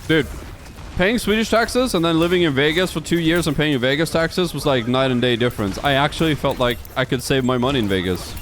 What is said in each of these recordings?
Dude, paying Swedish taxes and then living in Vegas for 2 years and paying Vegas taxes was like night and day difference. I actually felt like I could save my money in Vegas.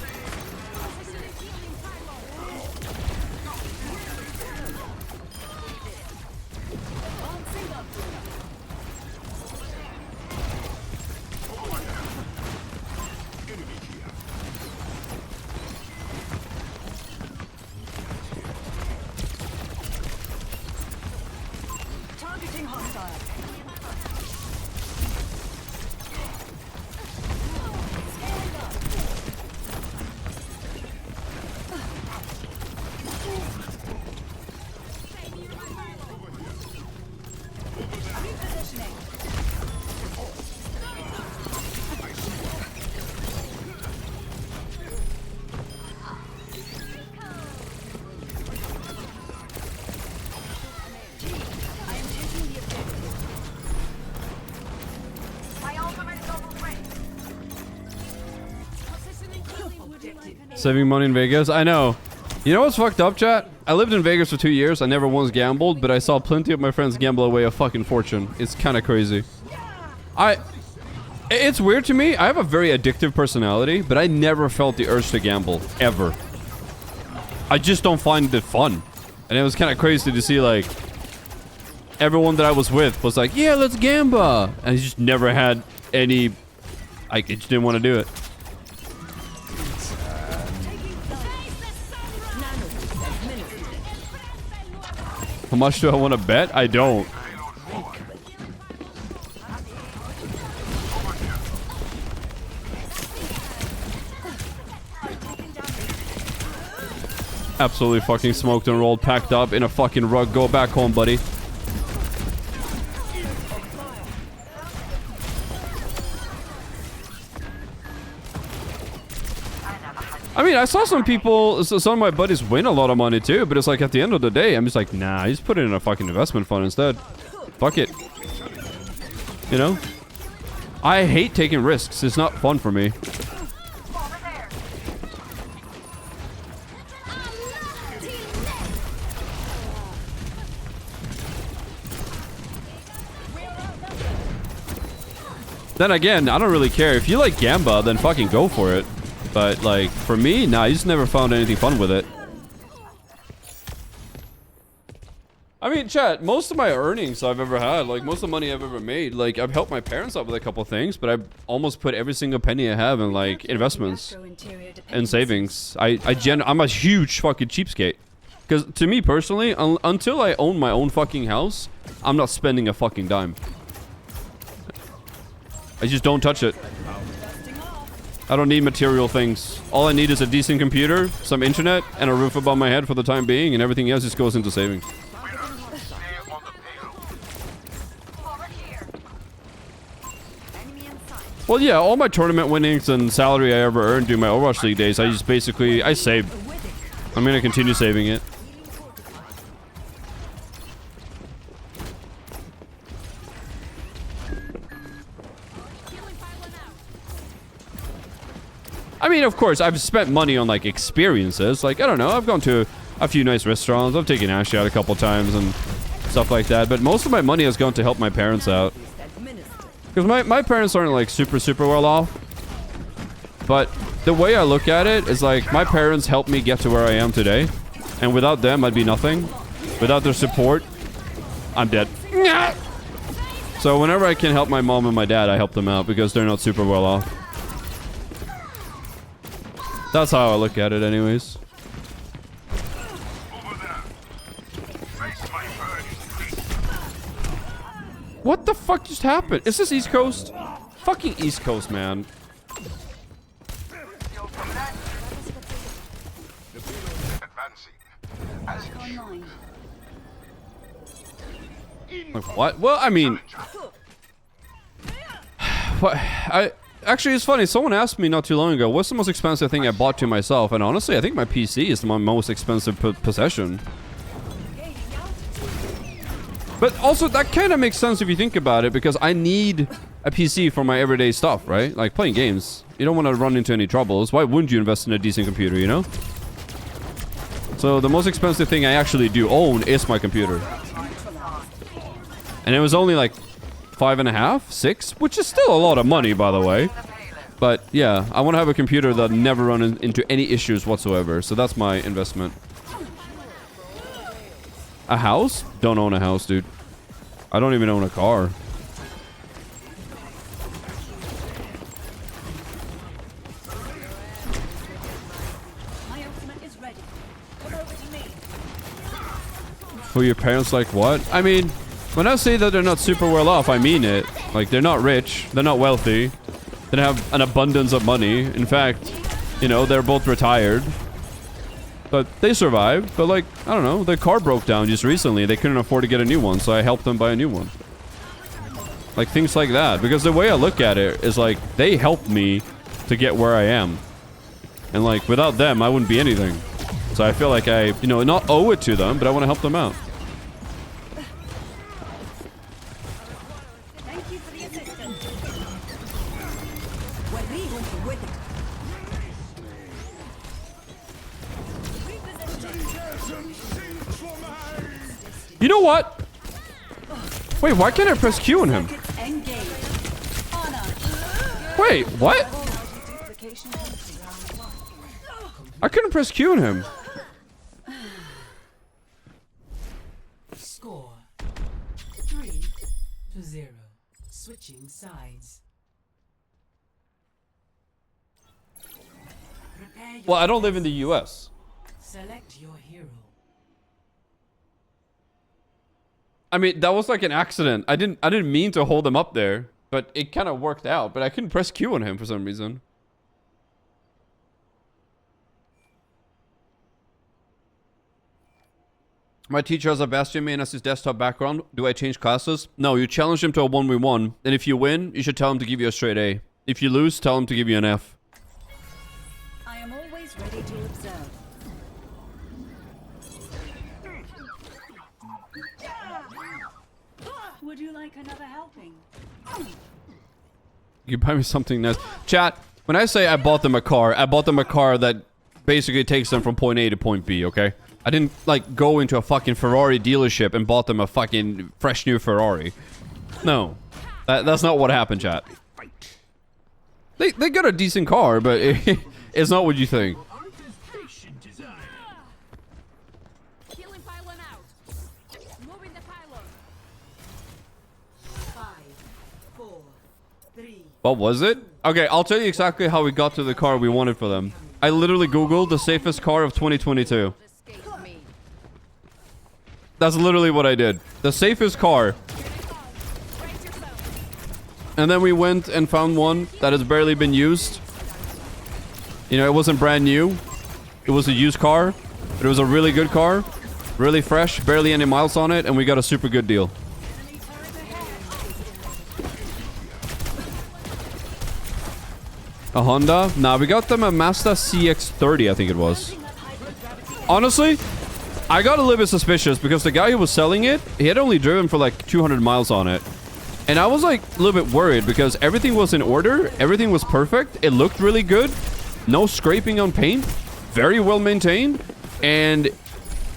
Saving money in Vegas? I know. You know what's fucked up, chat? I lived in Vegas for 2 years. I never once gambled, but I saw plenty of my friends gamble away a fucking fortune. It's kind of crazy. It's weird to me. I have a very addictive personality, but I never felt the urge to gamble. Ever. I just don't find it fun. And it was kind of crazy to see, like, everyone that I was with was like, yeah, let's gamble. And I just never had any... I just didn't want to do it. How much do I want to bet? I don't. Absolutely fucking smoked and rolled, packed up in a fucking rug. Go back home, buddy. I mean, I saw some people, some of my buddies win a lot of money too, but it's like at the end of the day, I'm just like, nah, just put it in a fucking investment fund instead. Fuck it. You know? I hate taking risks. It's not fun for me. Then again, I don't really care. If you like Gamba, then fucking go for it. But, like, for me, nah, I just never found anything fun with it. I mean, chat, most of my earnings I've ever had, like, most of the money I've ever made, like, I've helped my parents out with a couple things, but I've almost put every single penny I have in, like, investments and savings. I'm a huge fucking cheapskate. Because, to me, personally, until I own my own fucking house, I'm not spending a fucking dime. I just don't touch it. I don't need material things. All I need is a decent computer, some internet, and a roof above my head for the time being, and everything else just goes into savings. Well, yeah, all my tournament winnings and salary I ever earned during my Overwatch League days, I just basically, I saved. I'm gonna continue saving it. I mean, of course, I've spent money on, like, experiences. Like, I don't know, I've gone to a few nice restaurants. I've taken Ashley out a couple times and stuff like that. But most of my money has gone to help my parents out. Because my parents aren't, like, super well off. But the way I look at it is, like, my parents helped me get to where I am today. And without them, I'd be nothing. Without their support, I'm dead. So whenever I can help my mom and my dad, I help them out because they're not super well off. That's how I look at it anyways. What the fuck just happened? Is this East Coast? Fucking East Coast, man. Like, what? Well, I mean... What? Actually, it's funny. Someone asked me not too long ago, what's the most expensive thing I bought to myself? And honestly, I think my PC is my most expensive possession. But also, that kind of makes sense if you think about it, because I need a PC for my everyday stuff, right? Like playing games. You don't want to run into any troubles. Why wouldn't you invest in a decent computer, you know? So the most expensive thing I actually do own is my computer. And it was only like 5.5, 6, which is still a lot of money, by the way. But yeah, I want to have a computer that never run into any issues whatsoever. So that's my investment. A house? Don't own a house, dude. I don't even own a car. For your parents, like what? I mean, when I say that they're not super well off, I mean it. Like, they're not rich. They're not wealthy. They don't have an abundance of money. In fact, you know, they're both retired. But they survived. But like, I don't know, their car broke down just recently. They couldn't afford to get a new one, so I helped them buy a new one. Like, things like that. Because the way I look at it is like, they helped me to get where I am. And like, without them, I wouldn't be anything. So I feel like I, you know, not owe it to them, but I want to help them out. Thank you for the assistance. You know what? Wait, why can't I press Q on him? Wait, what? I couldn't press Q on him. Score 3-0. Switching sides. Well, I don't live in the US. Select your hero. I mean, that was like an accident. I didn't mean to hold him up there, but it kind of worked out. But I couldn't press Q on him for some reason. My teacher has a Bastion main as his desktop background. Do I change classes? No, you challenge him to a 1v1. And if you win, you should tell him to give you a straight A. If you lose, tell him to give you an F. I am always ready to observe. Would you like another helping? You buy me something nice. Chat, when I say I bought them a car that basically takes them from point A to point B, okay? I didn't, like, go into a fucking Ferrari dealership and bought them a fucking fresh new Ferrari. No. That's not what happened, chat. They got a decent car, but it's not what you think. What was it? Okay, I'll tell you exactly how we got to the car we wanted for them. I literally googled the safest car of 2022. That's literally what I did. The safest car. And then we went and found one that has barely been used. You know, it wasn't brand new. It was a used car. But it was a really good car. Really fresh. Barely any miles on it. And we got a super good deal. A Honda? Nah, we got them a Mazda CX-30, I think it was. Honestly, I got a little bit suspicious because the guy who was selling it, he had only driven for like 200 miles on it. And I was like a little bit worried because everything was in order. Everything was perfect. It looked really good. No scraping on paint. Very well maintained. And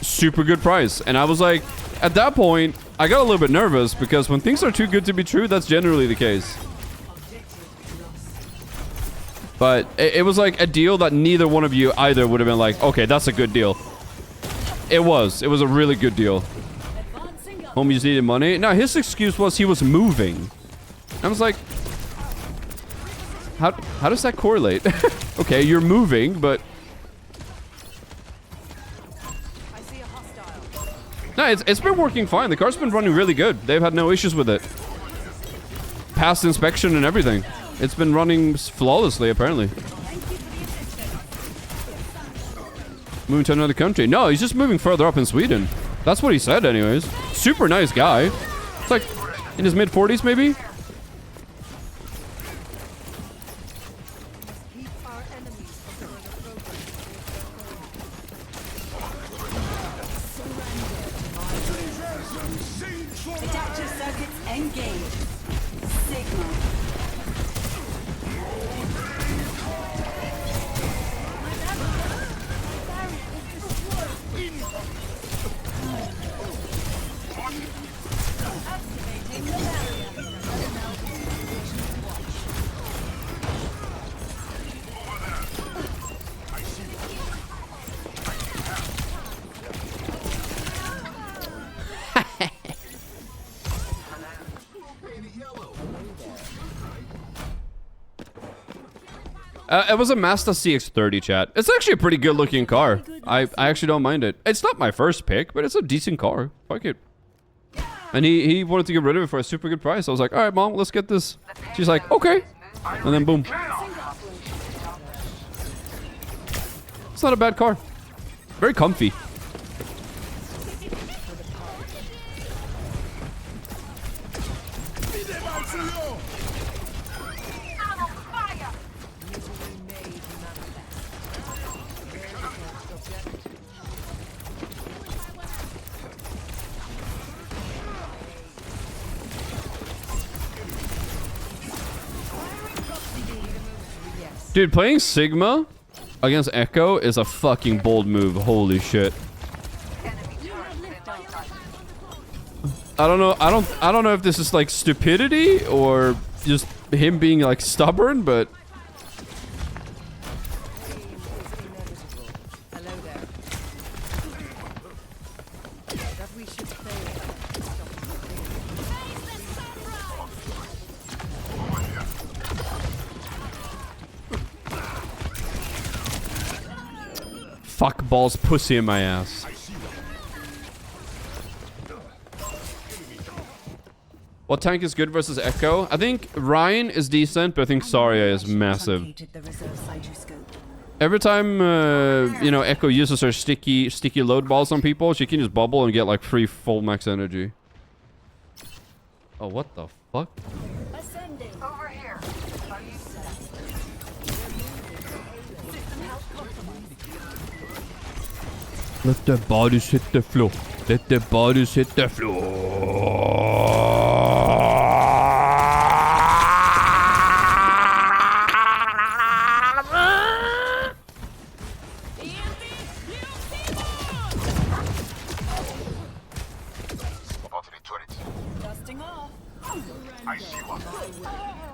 super good price. And I was like, at that point, I got a little bit nervous because when things are too good to be true, that's generally the case. But it was like a deal that neither one of you either would have been like, okay, that's a good deal. It was a really good deal. Homies needed money. Now, his excuse was he was moving. I was like, how does that correlate? Okay, you're moving, but... No, it's been working fine. The car's been running really good. They've had no issues with it. Passed inspection and everything. It's been running flawlessly, apparently. Moving to another country. No, he's just moving further up in Sweden. That's what he said, anyways. Super nice guy. It's like in his mid-40s, maybe? Adaptive circuits engaged. Signal. It was a Mazda CX-30, chat. It's actually a pretty good looking car. I actually don't mind it. It's not my first pick, but it's a decent car. Fuck it. And he wanted to get rid of it for a super good price. I was like, all right, mom, let's get this. She's like, okay. And then boom. It's not a bad car. Very comfy. Dude, playing Sigma against Echo is a fucking bold move. Holy shit. I don't know. I don't know if this is like stupidity or just him being like stubborn, but fuck balls pussy in my ass. What tank is good versus Echo? I think Ryan is decent, but I think Zarya is massive. Every time, you know, Echo uses her sticky load balls on people, she can just bubble and get like free full max energy. Oh, what the fuck? Ascending. Over here. Are you set? System health compromised. Let the bodies hit the floor. Let the bodies hit the floor.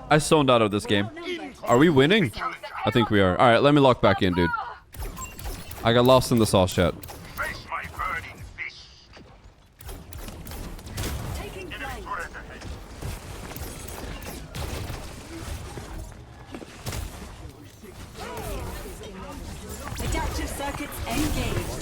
I zoned out of this game. Are we winning? I think we are. All right, let me lock back in, dude. I got lost in the sauce chat. Adaptive circuits engaged.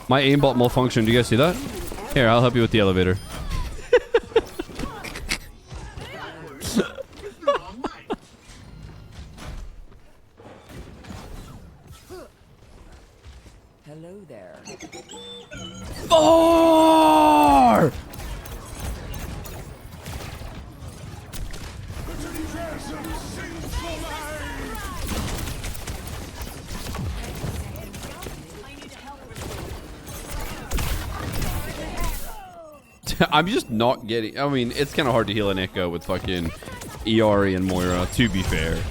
My aimbot malfunctioned. Do you guys see that? Here, I'll help you with the elevator. Hello there. Four! I'm just not getting... I mean, it's kind of hard to heal an Echo with fucking Iori and Moira, to be fair.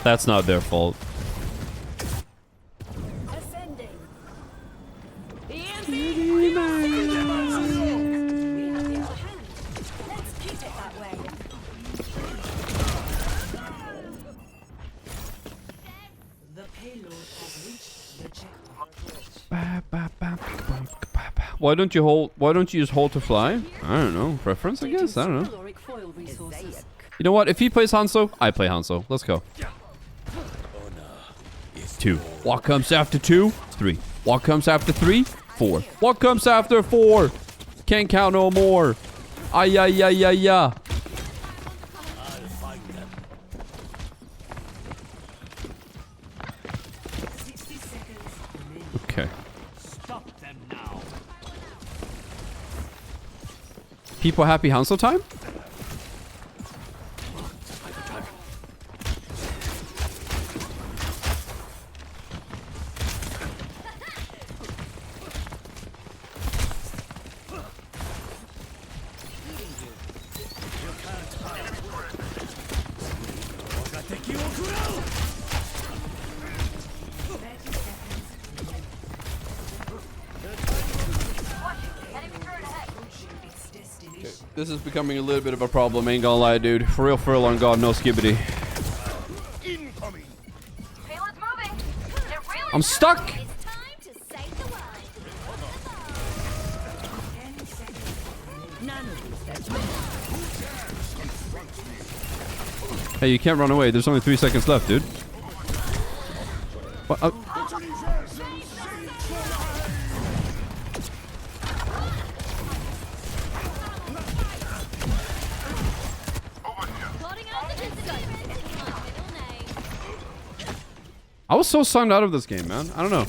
That's not their fault. Ascending. Let's keep it that way. The payload has reached the checkpoint. Why don't you use hold to fly? I don't know. Preference, I guess. I don't know. Caloric foil resources. You know what? If he plays Hanzo, I play Hanzo. Let's go. 2. What comes after 2? 3. What comes after 3? 4. What comes after 4? Can't count no more. Ay, ay, ay, ay, ay. Okay. People happy Hanzo time? This is becoming a little bit of a problem, ain't gonna lie, dude. For real on God, no skibbity. Incoming. Payload's moving. They're really I'm stuck! It's time to save the world. None of these guys. Hey, you can't run away. There's only 3 seconds left, dude. What? Plotting out the disco. My middle name. I was so sunned out of this game, man. I don't know.